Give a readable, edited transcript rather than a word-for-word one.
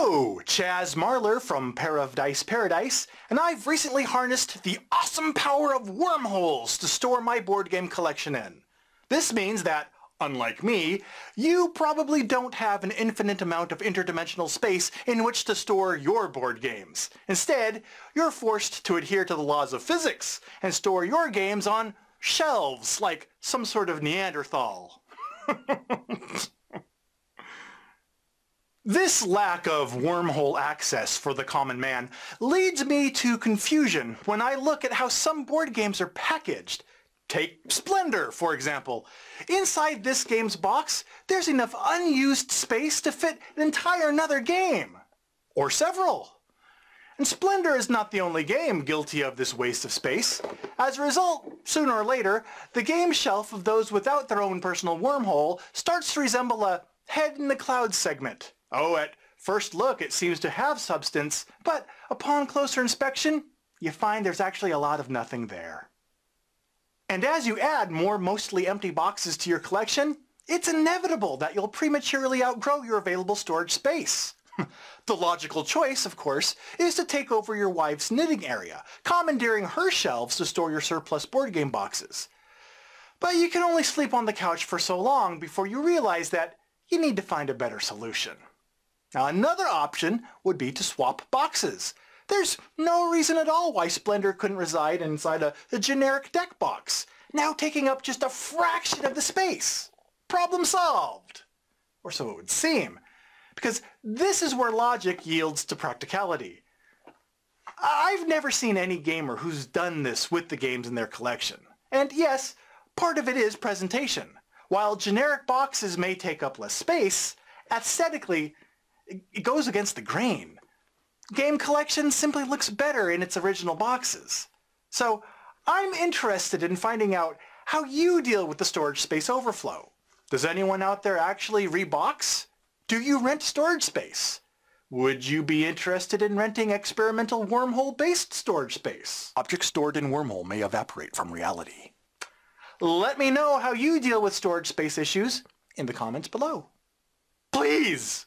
Hello, Chaz Marler from Pair of Dice Paradise, and I've recently harnessed the awesome power of wormholes to store my board game collection in. This means that, unlike me, you probably don't have an infinite amount of interdimensional space in which to store your board games. Instead, you're forced to adhere to the laws of physics and store your games on shelves like some sort of Neanderthal. This lack of wormhole access for the common man leads me to confusion when I look at how some board games are packaged. Take Splendor, for example. Inside this game's box, there's enough unused space to fit an entire another game. Or several. And Splendor is not the only game guilty of this waste of space. As a result, sooner or later, the game shelf of those without their own personal wormhole starts to resemble a head-in-the-clouds segment. Oh, at first look it seems to have substance, but upon closer inspection, you find there's actually a lot of nothing there. And as you add more mostly empty boxes to your collection, it's inevitable that you'll prematurely outgrow your available storage space. The logical choice, of course, is to take over your wife's knitting area, commandeering her shelves to store your surplus board game boxes. But you can only sleep on the couch for so long before you realize that you need to find a better solution. Now, another option would be to swap boxes. There's no reason at all why Splendor couldn't reside inside a generic deck box, now taking up just a fraction of the space. Problem solved. Or so it would seem, because this is where logic yields to practicality. I've never seen any gamer who's done this with the games in their collection. And yes, part of it is presentation. While generic boxes may take up less space, aesthetically, it goes against the grain. Game collection simply looks better in its original boxes. So I'm interested in finding out how you deal with the storage space overflow. Does anyone out there actually rebox? Do you rent storage space? Would you be interested in renting experimental wormhole-based storage space? Objects stored in Wormhole may evaporate from reality. Let me know how you deal with storage space issues in the comments below. Please!